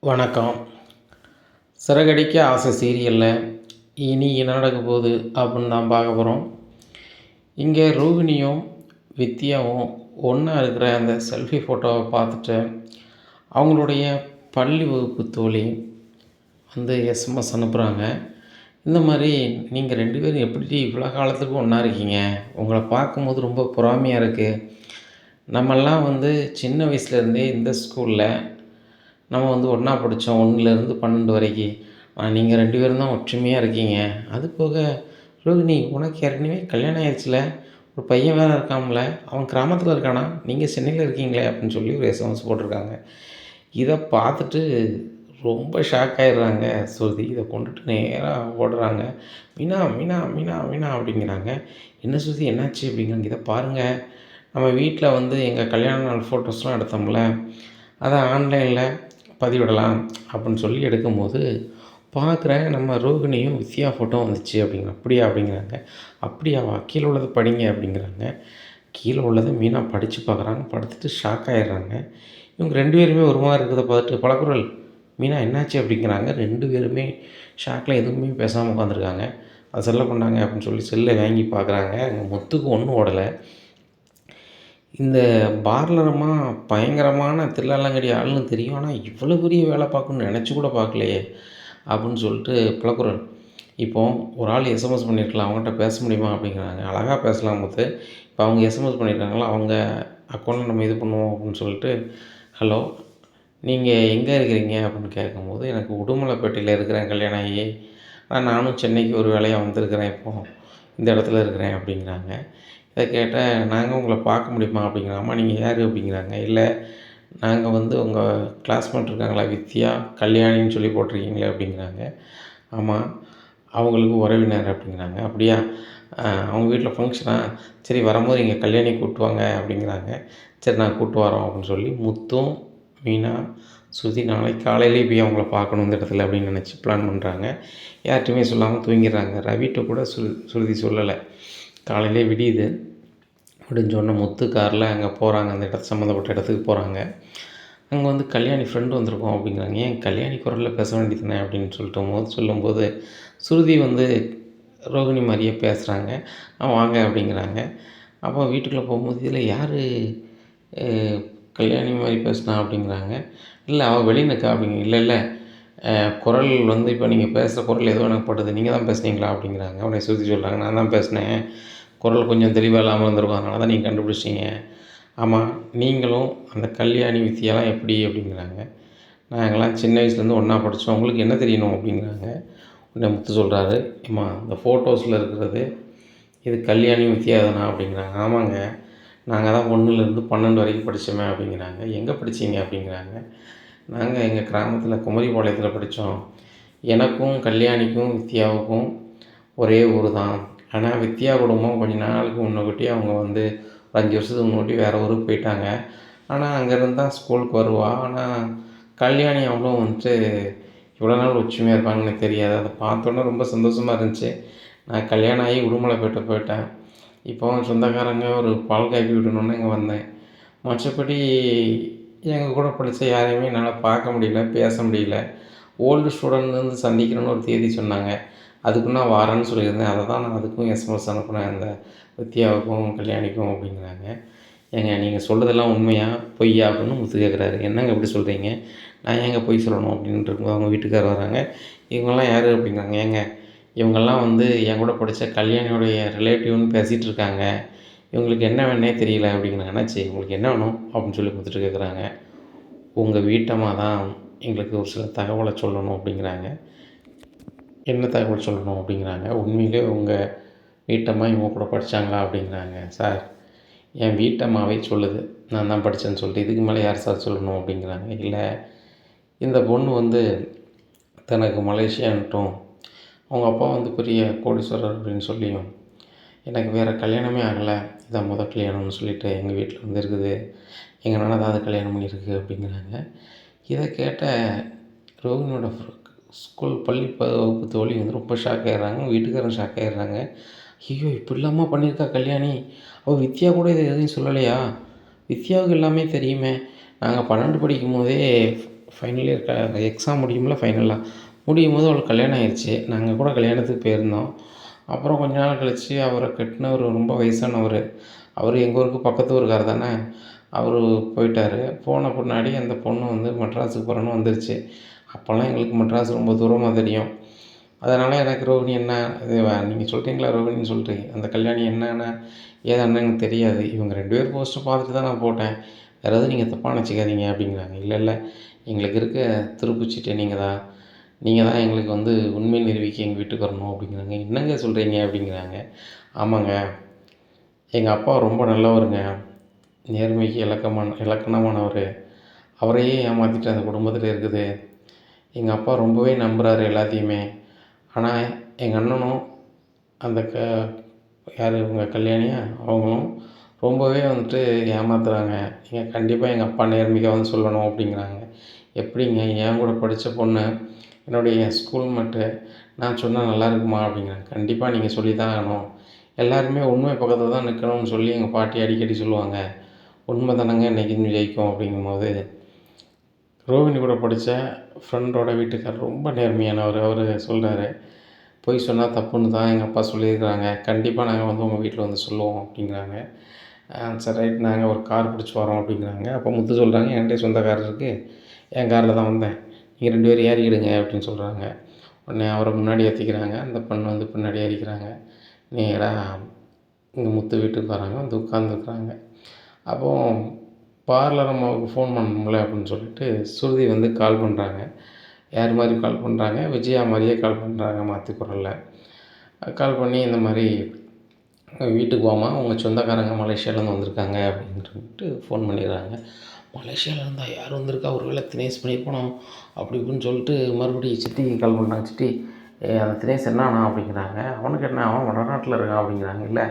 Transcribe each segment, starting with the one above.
வணக்கம். சிறகடிக்க ஆசை சீரியலில் இனி என்ன நடக்க போகுது அப்படின்னு தான் பார்க்க போகிறோம். இங்கே ரோகிணியும் வித்யாவும் ஒன்றா இருக்கிற அந்த செல்ஃபி ஃபோட்டோவை பார்த்துட்டு அவங்களுடைய பள்ளி வகுப்பு தோழி வந்து எஸ்எம்எஸ் அனுப்புகிறாங்க. இந்த மாதிரி நீங்கள் 2 பேரும் எப்படி இவ்வளோ காலத்துக்கு ஒன்றா இருக்கீங்க? உங்களை பார்க்கும்போது ரொம்ப பொறாமையாக இருக்குது. நம்மெல்லாம் வந்து சின்ன வயசுலேருந்தே இந்த ஸ்கூலில் நம்ம வந்து ஒன்றா படித்தோம் 1லேருந்து 12 வரைக்கும். நீங்கள் 2 பேரும் தான் ஒற்றுமையாக இருக்கீங்க. அது போக ரோகிணி உனக்கு ஏற்கனவே கல்யாணம் ஆயிடுச்சுல, ஒரு பையன் வேறு இருக்கான்ல, அவன் கிராமத்தில் இருக்கானா, நீங்கள் சென்னையில் இருக்கீங்களே அப்படின்னு சொல்லி ஒரு எஸ்எம்எஸ் போட்டிருக்காங்க. இதை பார்த்துட்டு ரொம்ப ஷாக் ஆகிடுறாங்க ஸ்ருதி. இதை கொண்டுட்டு நேராக ஓடுறாங்க. மீனா மீனா மீனா மீனா அப்படிங்கிறாங்க. என்ன ஸ்ருதி என்னாச்சு அப்படிங்கிறாங்க. இதை பாருங்கள், நம்ம வீட்டில் வந்து எங்கள் கல்யாண நாள் ஃபோட்டோஸ்லாம் எடுத்தோம்ல, அதை ஆன்லைனில் பதிவிடலாம் அப்படின்னு சொல்லி எடுக்கும்போது பார்க்குறேன், நம்ம ரோகிணியும் வித்யா ஃபோட்டோ வந்துச்சு அப்படிங்கிற. அப்படியா அப்படிங்கிறாங்க. அப்படியாவா, கீழே உள்ளதை படிங்க அப்படிங்கிறாங்க. கீழே உள்ளதை மீனா படித்து பார்க்குறாங்க. படுத்துட்டு ஷாக் ஆகிடுறாங்க. இவங்க 2 பேருமே ஒரு மாதிரி இருக்கிறத பார்த்துட்டு பலகுரல் மீனா என்னாச்சு அப்படிங்கிறாங்க. 2 பேருமே ஷாக்கில் எதுவுமே பேசாமல் உட்காந்துருக்காங்க. அது செல்லை பண்ணாங்க அப்படின்னு சொல்லி செல்லை வாங்கி பார்க்குறாங்க. அங்கே முத்துக்கு ஒன்றும் ஓடலை. இந்த பார்லரமா பயங்கரமான தில்லாலங்கடி ஆளுன்னு தெரியும். ஆனால் இவ்வளோ பெரிய வேலை பார்க்கணுன்னு நினச்சி கூட பார்க்கலையே அப்படின்னு சொல்லிட்டு பிளக்குறல். இப்போது ஒரு ஆள் எஸ்எம்எஸ் பண்ணியிருக்கலாம், அவங்ககிட்ட பேச முடியுமா அப்படிங்கிறாங்க. அழகாக பேசலாம் முத்து. இப்போ அவங்க எஸ்எம்எஸ் பண்ணியிருக்காங்களா, அவங்க அக்கௌண்ட்டில் நம்ம இது பண்ணுவோம் அப்படின்னு சொல்லிட்டு, ஹலோ நீங்கள் எங்கே இருக்கிறீங்க அப்படின்னு கேட்கும்போது, எனக்கு உடுமலைப்பேட்டையில் இருக்கிறேன் கல்யாணம் ஆகி. ஆனால் நானும் சென்னைக்கு ஒரு வேலையாக வந்திருக்கிறேன், இப்போது இந்த இடத்துல இருக்கிறேன் அப்படிங்கிறாங்க. இதை கேட்டால், நாங்கள் உங்களை பார்க்க முடியுமா அப்படிங்கிறாங்க. அம்மா நீங்கள் யார் அப்படிங்கிறாங்க. இல்லை நாங்கள் வந்து உங்கள் கிளாஸ்மேட் இருக்காங்களா வித்யா, கல்யாணின்னு சொல்லி போட்டிருக்கீங்களே அப்படிங்கிறாங்க. ஆமாம் அவங்களுக்கு உறவினர் அப்படிங்கிறாங்க. அப்படியா, அவங்க வீட்டில் ஃபங்க்ஷனா, சரி வரும்போது நீங்கள் கல்யாணி கூப்பிட்டு வாங்க அப்படிங்கிறாங்க. சரி நான் கூப்பிட்டு வரோம் அப்படின்னு சொல்லி முத்தும் மீனா ஸ்ருதி நாளைக்கு காலையிலேயே போய் அவங்கள பார்க்கணும் இந்த இடத்துல அப்படின்னு நினச்சி பிளான் பண்ணுறாங்க. யார்கிட்டையுமே சொல்லாமல் தூங்கிடுறாங்க. ரவிட்ட கூட ஸ்ருதி சொல்லலை. காலையிலே விடியுது. விடிஞ்சோடனே முத்து காரில் அங்கே போகிறாங்க, அந்த இடத்து சம்மந்தப்பட்ட இடத்துக்கு போகிறாங்க. அங்கே வந்து கல்யாணி ஃப்ரெண்டு வந்திருக்கோம் அப்படிங்கிறாங்க. ஏன் கல்யாணி குரலில் பேச வேண்டியதுதானே அப்படின்னு சொல்லும்போது ஸ்ருதி வந்து ரோகிணி மாதிரியே பேசுகிறாங்க. வாங்க அப்படிங்கிறாங்க. அப்போ வீட்டுக்குள்ளே போகும்போது இதில் யார் கல்யாணி மாதிரி பேசுனா அப்படிங்கிறாங்க. இல்லை அவள் வெளிநக்கா அப்படிங்க. இல்லை இல்லை குரல் வந்து இப்போ நீங்கள் பேசுகிற குரல் ஏதோ எனக்கு படுது, நீங்கள் தான் பேசுனீங்களா அப்படிங்கிறாங்க. உடனே ஸ்ருதி சொல்கிறாங்க, நான் தான் பேசினேன், குரல் கொஞ்சம் தெளிவாக இல்லாமல் இருந்திருக்கும், அதனால தான் நீங்கள் கண்டுபிடிச்சிங்க. ஆமாம் நீங்களும் அந்த கல்யாணி வித்தியாலாம் எப்படி அப்படிங்கிறாங்க. நாங்கள்லாம் சின்ன வயசுலேருந்து ஒன்றா படித்தோம், உங்களுக்கு என்ன தெரியணும் அப்படிங்கிறாங்க. உடனே முத்து சொல்கிறாரு, அம்மா இந்த ஃபோட்டோஸில் இருக்கிறது இது கல்யாணி வித்யா தானா அப்படிங்கிறாங்க. ஆமாங்க நாங்கள் தான் 1லேருந்து 12 வரைக்கும் படித்தோமே அப்படிங்கிறாங்க. எங்கே படித்தீங்க அப்படிங்கிறாங்க. நாங்கள் எங்கள் கிராமத்தில் குமரிபாளையத்தில் படித்தோம். எனக்கும் கல்யாணிக்கும் வித்யாவுக்கும் ஒரே ஊர் தான். ஆனால் வித்யா குடும்பம் கொஞ்ச நாளுக்கு முன்னக்கூட்டி அவங்க வந்து ஒரு 5 வருஷத்துக்கு முன்னாடி வேறு ஊருக்கு போயிட்டாங்க. ஆனால் அங்கேருந்து தான் ஸ்கூலுக்கு வருவா. ஆனால் கல்யாணி அவங்களும் வந்துட்டு இவ்வளோ நாள் ஒற்றுமையாக இருப்பாங்கன்னு தெரியாது. அதை பார்த்தோன்னே ரொம்ப சந்தோஷமாக இருந்துச்சு. நான் கல்யாணம் ஆகி உடுமலைப்பேட்டை போயிட்டேன். இப்போ சொந்தக்காரங்க ஒரு பால் காப்பி விடணுன்னு இங்கே வந்தேன். மற்றபடி எங்கள் கூட படித்த யாரையுமே என்னால் பார்க்க முடியல, பேச முடியல. ஓல்டு ஸ்டூடெண்ட்லேருந்து சந்திக்கணும்னு ஒரு தேதி சொன்னாங்க. அதுக்கு நான் வாரேன்னு சொல்லியிருந்தேன். அதை தான் நான் அதுக்கும் எஸ்எம்எஸ் அனுப்புனேன், அந்த வித்யாவுக்கும் கல்யாணிக்கும் அப்படிங்கிறாங்க. ஏங்க நீங்கள் சொல்கிறதெல்லாம் உண்மையா பொய்யா அப்படின்னு முத்து கேட்குறாரு. என்னங்க இப்படி சொல்கிறீங்க, நான் ஏங்க பொய் சொல்லணும் அப்படின்ட்டு இருக்கும்போது அவங்க வீட்டுக்காரர் வராங்க. இவங்கெல்லாம் யார் அப்படிங்கிறாங்க. ஏங்க இவங்கெல்லாம் வந்து என் கூட படித்த கல்யாணியோடைய ரிலேட்டிவ்னு பேசிகிட்டு இருக்காங்க, இவங்களுக்கு என்ன வேணுனே தெரியல அப்படிங்கிறாங்க. என்னாச்சு உங்களுக்கு என்ன வேணும் அப்படின்னு சொல்லி முத்துட்டு கேட்குறாங்க. உங்கள் வீட்டம்மா தான் எங்களுக்கு ஒரு சில தகவலை சொல்லணும் அப்படிங்கிறாங்க. என்ன தகவல் சொல்லணும் அப்படிங்கிறாங்க. உண்மையிலே உங்கள் வீட்டம்மா இவங்க கூட படித்தாங்களா அப்படிங்கிறாங்க. சார் என் வீட்டம்மாவே சொல்லுது நான் தான் படித்தேன்னு சொல்லிட்டு, இதுக்கு மேலே யார் சார் சொல்லணும் அப்படிங்கிறாங்க. இல்லை இந்த பொண்ணு வந்து தனக்கு மலேசியா அனுப்பிட்டோம், அவங்க அப்பா வந்து பெரிய கோடீஸ்வரர் அப்படின்னு சொல்லியும், எனக்கு வேறு கல்யாணமே ஆகலை, இதான் முதல் கல்யாணம்னு சொல்லிவிட்டு எங்கள் வீட்டில் வந்து இருக்குது, எங்கள் அண்ணன் தான் கல்யாணம் பண்ணியிருக்கு அப்படிங்கிறாங்க. இதை கேட்ட ரோகிணியோட ஸ்கூல் பள்ளி வகுப்பு தோழி வந்து ரொம்ப ஷாக் ஆகிடுறாங்க. வீட்டுக்காரன் ஷாக் ஆகிடுறாங்க. ஐயோ இப்படிலாமா பண்ணியிருக்கா கல்யாணி, அவள் வித்யா கூட இதை எதையும் சொல்லலையா, வித்யாவுக்கு எல்லாமே தெரியுமே, நாங்கள் 12 படிக்கும் போதே ஃபைனல் இயர் எக்ஸாம் முடியும்ல ஃபைனலாக. முடியும்போது அவளுக்கு கல்யாணம் ஆயிடுச்சு. நாங்கள் கூட கல்யாணத்துக்கு போயிருந்தோம். அப்புறம் கொஞ்ச நாள் கழிச்சு அவரை கட்டினவர் ரொம்ப வயசானவர். அவர் எங்கள் ஊருக்கு பக்கத்து ஊருக்காரர் தானே. அவரு போயிட்டார். போன பின்னாடி அந்த பொண்ணு வந்து மெட்ராஸுக்கு போகிறேன்னு வந்துருச்சு. அப்போல்லாம் எங்களுக்கு மெட்ராஸ் ரொம்ப தூரமாக தெரியும். அதனால் எனக்கு ரோகிணி என்ன இது நீங்கள் சொல்லிட்டீங்களா ரோகிணின்னு சொல்லிட்டு, அந்த கல்யாணி என்னென்ன ஏதான்னு எனக்கு தெரியாது. இவங்க 2 பேர் போஸ்ட்டை பார்த்துட்டு தான் நான் போட்டேன். வேறு எதுவும் நீங்கள் தப்பாக நினச்சிக்காதீங்க அப்படிங்கிறாங்க. இல்லை இல்லை, எங்களுக்கு இருக்க துருப்புச்சீட்டே நீங்கள் தான் எங்களுக்கு வந்து உண்மையை நிரூபிக்க எங்கள் வீட்டுக்கு வரணும் அப்படிங்கிறாங்க. என்னங்க சொல்கிறீங்க அப்படிங்கிறாங்க. ஆமாங்க, எங்கள் அப்பா ரொம்ப நல்லவருங்க. நேர்மைக்கு இலக்கணமானவர். அவரையே ஏமாற்றிட்டு அந்த குடும்பத்தில் இருக்குது. எங்கள் அப்பா ரொம்பவே நம்புகிறாரு எல்லாத்தையுமே. ஆனால் எங்கள் அண்ணனும் அந்த யார் இவங்க கல்யாணியா அவங்களும் ரொம்பவே வந்துட்டு ஏமாத்துறாங்க. நீங்கள் கண்டிப்பாக எங்கள் அப்பா நேர்மையாக வந்து சொல்லணும் அப்படிங்கிறாங்க. எப்படிங்க, என் கூட படித்த பொண்ணு, என்னுடைய ஸ்கூல் மேட்டு, நான் சொன்னால் நல்லா இருக்குமா அப்படிங்கிறாங்க. கண்டிப்பாக நீங்கள் சொல்லி தான் ஆகணும். எல்லாருமே உண்மை பக்கத்தில் தான் நிற்கணும்னு சொல்லி எங்கள் பாட்டி அடிக்கடி சொல்லுவாங்க. உண்மை தானங்க என்றைக்கும் ஜெயிக்கும் அப்படிங்கும்போது, ரோகிணி கூட படித்த ஃப்ரெண்டோட வீட்டுக்காரர் ரொம்ப நேர்மையானவர். அவர் சொல்கிறாரு, பொய் சொன்னால் தப்புன்னு தான் எங்கள் அப்பா சொல்லியிருக்கிறாங்க. கண்டிப்பாக நாங்கள் வந்து உங்கள் வீட்டில் வந்து சொல்லுவோம் அப்படிங்கிறாங்க. சரி ரைட், நாங்கள் ஒரு கார் பிடிச்சி வரோம் அப்படிங்கிறாங்க. அப்போ முத்து சொல்கிறாங்க, என்கிட்ட சொந்த கார் இருக்குது, என் காரில் தான் வந்தேன், நீங்கள் 2 பேரும் ஏறிக்கிடுங்க அப்படின்னு சொல்கிறாங்க. உடனே அவரை முன்னாடி ஏற்றிக்கிறாங்க, அந்த பெண் வந்து பின்னாடி ஏறிக்கிறாங்க. நேராக இங்கே முத்து வீட்டுக்கு வராங்க, வந்து உட்காந்துருக்குறாங்க. அப்போது பார்லர் அம்மாவுக்கு ஃபோன் பண்ணணும்ல அப்படின்னு சொல்லிட்டு சுருதி வந்து கால் பண்ணுறாங்க. யார் மாதிரி கால் பண்ணுறாங்க, விஜயா மாதிரியே கால் பண்ணுறாங்க மாற்றி குரலில். கால் பண்ணி இந்த மாதிரி வீட்டுக்கு வாமா, உங்கள் சொந்தக்காரங்க மலேசியாவிலேருந்து வந்திருக்காங்க அப்படின்னு சொல்லிட்டு ஃபோன் பண்ணிடுறாங்க. மலேசியாவிலேருந்தா யார் வந்திருக்கா, ஒரு வேளை தினேஷ் பண்ணியிருப்பானோ அப்படி இப்படின்னு சொல்லிட்டு மறுபடியும் சித்திக்கு கால் பண்ணுறாங்க. சித்தி, அந்த தினேஷ் என்னானா அப்படிங்கிறாங்க. அவனுக்கு என்ன, அவன் வடநாட்டில் இருக்கான் அப்படிங்கிறாங்க. இல்லை,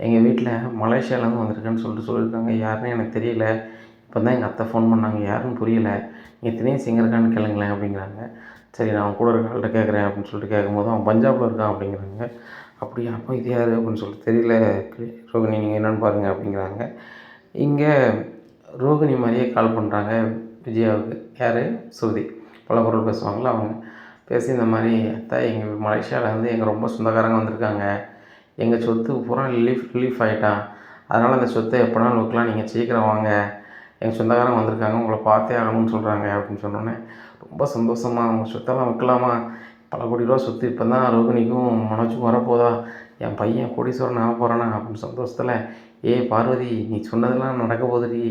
எங்கள் வீட்டில் மலேசியாவிலேருந்து வந்திருக்கேன்னு சொல்லியிருக்காங்க. யாருன்னு எனக்கு தெரியல, இப்போ தான் எங்கள் அத்தை ஃபோன் பண்ணாங்க, யாருன்னு புரியலை, நீங்கள் தினேஷ் எங்கே இருக்கான்னு கேளுங்களேன் அப்படிங்கிறாங்க. சரி, நான் அவன் கூட இருக்க ஆள்கிட்ட கேட்குறேன் அப்படின்னு சொல்லிட்டு கேட்கும்போது, அவன் பஞ்சாபில் இருக்கான் அப்படிங்கிறாங்க. அப்படியா, அப்போ இது யார் அப்படின்னு சொல்லிட்டு தெரியல ரோகிணி, நீங்கள் என்னென்னு பாருங்கள் அப்படிங்கிறாங்க. இங்கே ரோகிணி மாதிரியே கால் பண்ணுறாங்க விஜயாவுக்கு. யார், ஸ்ருதி, பல பொருள் பேசுவாங்களா அவங்க. பேசி இந்த மாதிரி, அத்தை எங்கள் மலேசியாவில் வந்து எங்கள் ரொம்ப சொந்தக்காரங்க வந்திருக்காங்க, எங்கள் சொத்து பூரா ரிலீஃப் ஆகிட்டான், அதனால் அந்த சொத்தை எப்போனாலும் வைக்கலாம், நீங்கள் சீக்கிரம் வாங்க, எங்கள் சொந்தக்காரங்க வந்திருக்காங்க, உங்களை பார்த்தே ஆகணும்னு சொல்கிறாங்க அப்படின்னு சொன்னோன்னே ரொம்ப சந்தோஷமாக, அவங்க சொத்தெல்லாம் வைக்கலாமா, பல கோடி ரூபா சொத்து இப்போ தான் ரோகிணிக்கும் மனோஜுக்கும் வரப்போதா, என் பையன் கோடீஸ்வரன் ஆக போகிறானா அப்படின்னு சந்தோஷத்தில், பார்வதி நீ சொன்னதெல்லாம் நடக்க போகுதுடி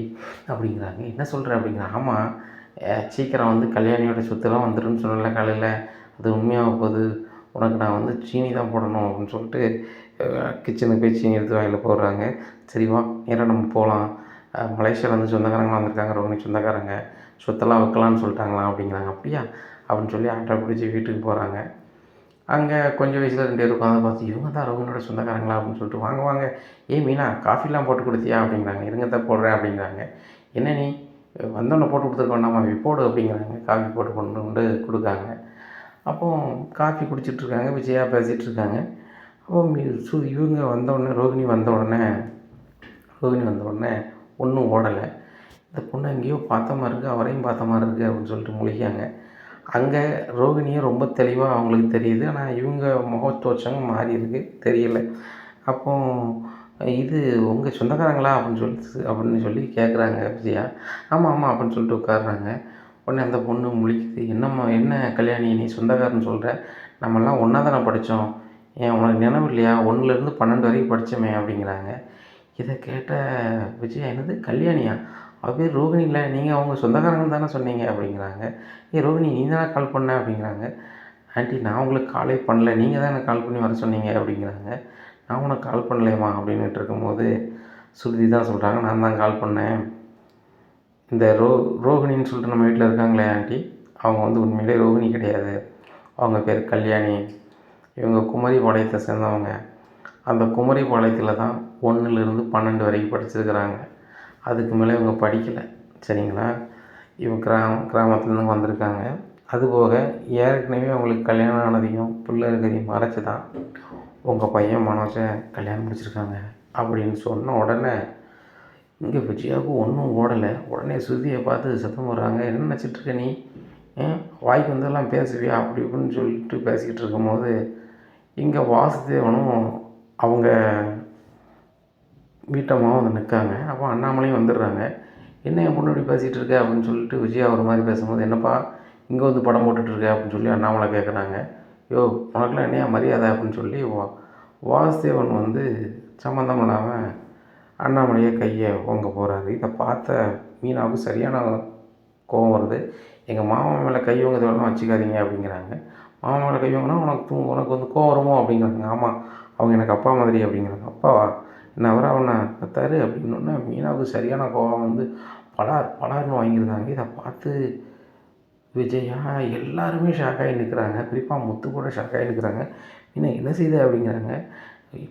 அப்படிங்கிறாங்க. என்ன சொல்கிற அப்படிங்கிறாங்க. ஆமாம், சீக்கிரம் வந்து கல்யாணியோட சொத்துலாம் வந்துடும்னு சொன்னல காலையில், அது உண்மையாக போகுது, உனக்கு நான் வந்து சீனி தான் போடணும் அப்படின்னு சொல்லிட்டு கிச்சனுக்கு போய் சீனி எடுத்து வாயில் போடுறாங்க. சரி வா, நேராக நம்ம போகலாம், மலேசியாவில் வந்து சொந்தக்காரங்களாம் வந்திருக்காங்க, ரோகிணி சொந்தக்காரங்க, சொத்தெல்லாம் வைக்கலான்னு சொல்லிட்டாங்களாம் அப்படிங்கிறாங்க. அப்படியா அப்படின்னு சொல்லி ஆட்டோ பிடிச்சி வீட்டுக்கு போகிறாங்க. அங்கே கொஞ்சம் வயசில் 2 பேர் உட்காந்து பார்த்து, இவங்க தான் ரோகிணியோட சொந்தக்காரங்களா அப்படின்னு சொல்லிட்டு, வாங்க வாங்க, மீனா காஃபிலாம் போட்டு கொடுத்தியா அப்படிங்கிறாங்க. இருங்கத்தான் போடுறேன் அப்படிங்கிறாங்க. என்ன நீ வந்தோடனே போட்டு கொடுத்துருக்க வேண்டாமா, போடு அப்படிங்கிறாங்க. காஃபி போட்டு கொண்டு வந்து கொடுக்காங்க. அப்போது காஃபி குடிச்சிட்ருக்காங்க, விஜயா பேசிகிட்ருக்காங்க. அப்போ இவங்க வந்தவுடனே ரோகிணி வந்தவுடனே ஒன்றும் ஓடலை, இந்த பொண்ணு எங்கேயோ பார்த்த மாதிரி இருக்குது, அவரையும் பார்த்த மாதிரி இருக்குது அப்படின்னு சொல்லிட்டு முழிக்காங்க. அங்கே ரோகிணியும் ரொம்ப தெளிவாக அவங்களுக்கு தெரியுது, ஆனால் இவங்க முகத்தோற்றம் மாறி இருக்குது, தெரியலை. அப்போது இது உங்கள் சொந்தக்காரங்களா அப்படின்னு சொல்லி கேட்குறாங்க விஜயா. ஆமாம் ஆமாம் அப்படின்னு சொல்லிட்டு உட்காடுறாங்க. உடனே அந்த பொண்ணு முழிக்குது. என்னம்மா, என்ன கல்யாணி நீ சொந்தக்காரன்னு சொல்கிற, நம்மெல்லாம் ஒன்றா தானே படித்தோம், ஏன் உனக்கு நினைவு இல்லையா, 1லேருந்து 12 வரைக்கும் படித்தோமே அப்படிங்கிறாங்க. இதை கேட்ட விஜயா, என்னது கல்யாணியா, அவள் பேர் ரோகிணி இல்லை, நீங்கள் அவங்க சொந்தக்காரங்கன்னு தானே சொன்னீங்க அப்படிங்கிறாங்க. ரோகிணி நீ தானே கால் பண்ண அப்படிங்கிறாங்க. ஆண்டி நான் உங்களுக்கு காலே பண்ணல, நீங்கள் தான் எனக்கு கால் பண்ணி வர சொன்னீங்க அப்படிங்கிறாங்க. நான் உனக்கு கால் பண்ணலையம்மா அப்படின்ட்டு இருக்கும்போது சுருதி தான் சொல்கிறாங்க, நான் தான் கால் பண்ணேன், இந்த ரோகிணின்னு சொல்லிட்டு நம்ம வீட்டில் இருக்காங்களே ஆண்டி, அவங்க வந்து உண்மையிலே ரோகிணி கிடையாது, அவங்க பேர் கல்யாணி, இவங்க குமரிபாளையத்தை சேர்ந்தவங்க, அந்த குமரிபாளையத்தில் தான் 1லேருந்து 12 வரைக்கும் படிச்சிருக்கிறாங்க, அதுக்கு மேலே இவங்க படிக்கலை, சரிங்களா. இவங்க கிராமத்துலேருந்து வந்திருக்காங்க. அதுபோக ஏற்கனவே அவங்களுக்கு கல்யாணம் ஆனதையும் பிள்ளை இருக்கிறதையும் மறைச்சி தான் உங்கள் பையன் மனோஜை கல்யாணம் முடிச்சிருக்காங்க அப்படின்னு சொன்ன உடனே இங்கே விஜயாவுக்கு ஒன்றும் ஓடலை. உடனே சுருதியை பார்த்து சத்தம் போடுறாங்க, என்ன நினச்சிட்ருக்க நீ, வாய்க்கு வந்தெல்லாம் பேசுவியா அப்படி இப்படின்னு சொல்லிட்டு பேசிக்கிட்டு இருக்கும்போது இங்கே வாசுதேவனும் அவங்க வீட்டம்மாவும் வந்து நிற்காங்க. அப்போ அண்ணாமலையும் வந்துடுறாங்க. என்ன என் பொண்ணு இப்படி பேசிகிட்டு இருக்க அப்படின்னு சொல்லிட்டு விஜயா ஒரு மாதிரி பேசும்போது, என்னப்பா இங்கே வந்து படம் போட்டுட்ருக்க அப்படின்னு சொல்லி அண்ணாமலை கேட்குறாங்க. யோ உனக்குலாம் என்னையா மரியாதை அப்படின்னு சொல்லி வாசுதேவன் வந்து சம்மந்தம் இல்லாமல் அண்ணாமலையே கையை ஓங்க போகிறாரு. இதை பார்த்த மீனாவுக்கு சரியான கோபம் வருது. எங்கள் மாமா மேலே கை ஓங்குறதெல்லாம் வச்சுக்காதீங்க அப்படிங்கிறாங்க. மாமா மேலே கை ஓங்கினா உனக்கு வந்து கோவம் வருமோ அப்படிங்கிறாங்க. ஆமாம், அவங்க எனக்கு அப்பா மாதிரி அப்படிங்கிறாங்க. அப்பாவா என்ன அவரை அவனை கத்தாரு அப்படின்னோடனே மீனாவுக்கு சரியான கோபம் வந்து பலார்னு வாங்கியிருந்தாங்க. இதை பார்த்து விஜயா எல்லாருமே ஷாக்காகி நிற்கிறாங்க. குறிப்பாக முத்து கூட ஷாக்காகி நிற்கிறாங்க. என்ன செய்த அப்படிங்கிறாங்க.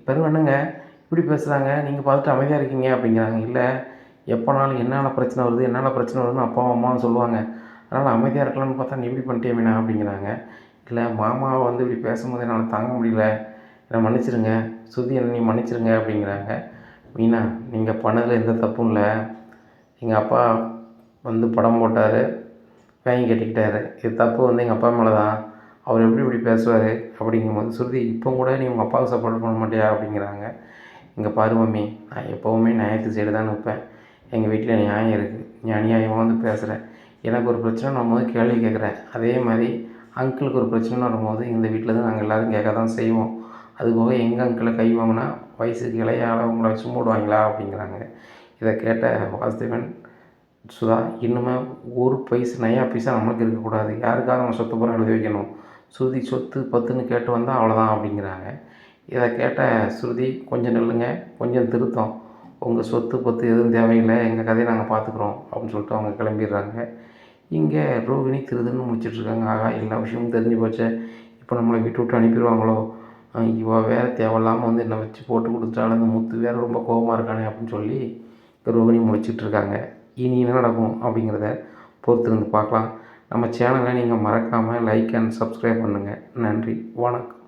பெருவண்ணங்க இப்படி பேசுகிறாங்க, நீங்கள் பார்த்துட்டு அமைதியாக இருக்கீங்க அப்படிங்கிறாங்க. இல்லை, எப்போனாலும் என்னால் பிரச்சனை வருதுன்னு அப்பாவும் அம்மாவும் சொல்லுவாங்க. அதனால் அமைதியாக இருக்கலாம்னு பார்த்தா நீ இப்படி பண்ணிட்டே மீனா அப்படிங்கிறாங்க. இல்லை, மாமாவை வந்து இப்படி பேசும்போது என்னால் தாங்க முடியல, என்னை மன்னிச்சிருங்க, சுருதி என்னை நீ மன்னிச்சிருங்க அப்படிங்கிறாங்க. மீனா, நீங்கள் பண்ணதில் எந்த தப்பும் இல்லை. எங்கள் அப்பா வந்து படம் போட்டார், வாங்கி கட்டிக்கிட்டாரு. இது தப்பு வந்து எங்கள் அப்பா மேலே தான். அவர் எப்படி இப்படி பேசுவார் அப்படிங்கும்போது, சுருதி இப்போ கூட நீ உங்கள் அப்பாவுக்கு சப்போர்ட் பண்ண மாட்டியா அப்படிங்கிறாங்க. இங்கே பாரு மம்மி, நான் எப்போவுமே நியாயத்து சைடு தான் நிற்பேன். எங்கள் வீட்டில் நியாயம் இருக்குது. நீ அநியாயமாக வந்து பேசுகிறேன். எனக்கு ஒரு பிரச்சனை வரும்போது கேள்வி கேட்குறேன். அதே மாதிரி அங்கிளுக்கு ஒரு பிரச்சனை வரும்போது இந்த வீட்டில் தான் நாங்கள் எல்லோரும் கேட்க தான் செய்வோம். அதுபோக எங்கள் அங்கிளை கை வாங்கினா வயசுக்கு இளைய ஆளை உங்களை சும்மா விடுவாங்களா அப்படிங்கிறாங்க. இதை கேட்ட வாசுதேவன், சுதா இன்னுமே ஒரு நயா பைசா நம்மளுக்கு இருக்கக்கூடாது. யாருக்காவது நம்ம சொத்து பூரா எழுதி வைக்கணும். ஸ்ருதி சொத்து பத்துன்னு கேட்டு வந்தால் அவ்வளோதான் அப்படிங்கிறாங்க. இதை கேட்ட ஸ்ருதி, கொஞ்சம் நில்லுங்க, கொஞ்சம் திருத்தம், உங்கள் சொத்து பத்து எதுவும் தேவையில்லை, எங்கள் கதையை நாங்கள் பார்த்துக்குறோம் அப்படின்னு சொல்லிட்டு அவங்க கிளம்பிடுறாங்க. இங்கே ரோகிணி திருதுன்னு முடிச்சிட்ருக்காங்க. ஆகா, எல்லா விஷயமும் தெரிஞ்சு போச்சு, இப்போ நம்மளை வீட்டு விட்டு அனுப்பிடுவாங்களோ, இவ வேறு தேவையில்லாமல் வந்து என்னை வச்சு போட்டு கொடுத்துட்டாலும் அந்த முத்து வேறு ரொம்ப கோபமாக இருக்கானே அப்படின்னு சொல்லி ரோகிணி முடிச்சிட்ருக்காங்க. இனி என்ன நடக்கும் அப்படிங்கிறத பொறுத்திருந்து பார்க்கலாம். நம்ம சேனலை நீங்கள் மறக்காமல் லைக் அண்ட் சப்ஸ்கிரைப் பண்ணுங்கள். நன்றி, வணக்கம்.